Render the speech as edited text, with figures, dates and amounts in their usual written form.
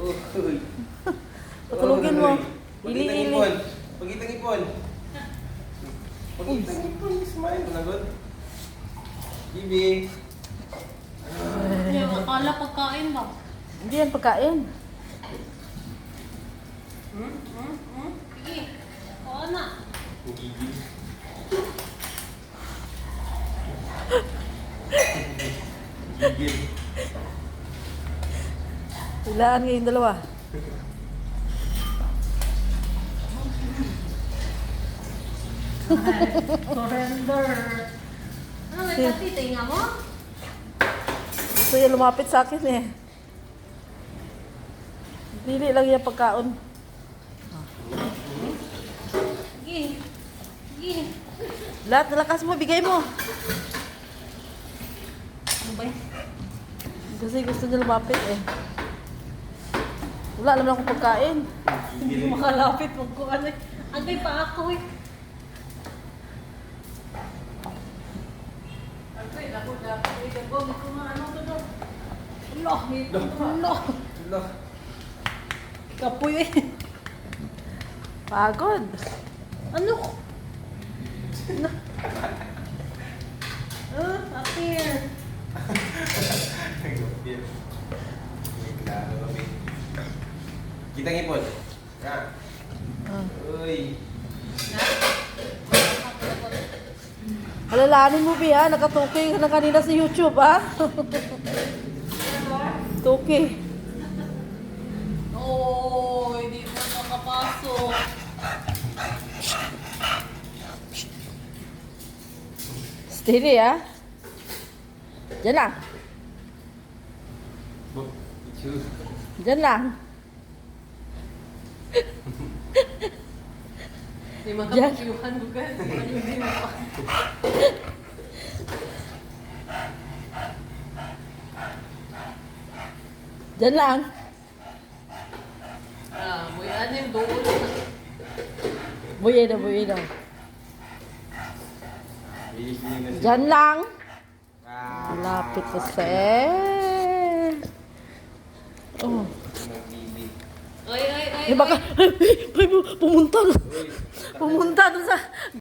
Uy. Patulugin mo. Pagitang Ili-ili. ipon. Pagitang ipon. Pagitang ipon. Smile. Managot. Bibi. Akala pagkain ba? Hindi yan pagkain. Sige. Oo na. Gigi. Gigil. Ilaan ngayon dalawa. Surrender. Ano may katitay nga mo? Gusto niya lumapit sa akin eh. Pili lang yung pagkaon. Sige. Sige. Lahat na lakas mo, bigay mo. Ano ba yun? Kasi gusto niya lumapit eh. Wala naman akong pagkain. Hindi makalapit. Magkuhan eh. Agay pa ako eh. Agay, ako dapat. Ikaw, ikaw nga ano to do. Allah, Allah. Loh. Kapoy eh. Pagod. Ano? Apir. Klaro kami. Kitang ipon. Ha. Uy. Alalahanin mo, Bi, ha? Nakatuki ka na kanina sa YouTube, ha? Tuki. Oh, hindi mo nakapasok. Steady, ha? Diyan lang. Diyan lang. Hindi magkapasyuhan ko ka. Hindi mo pa. Diyan lang. May anim doon. Buye daw, buye daw. Diyan lang. Lapit kasi. Oh. Ay, ay, ay. Eh baka, pumunta na. Pumunta doon sa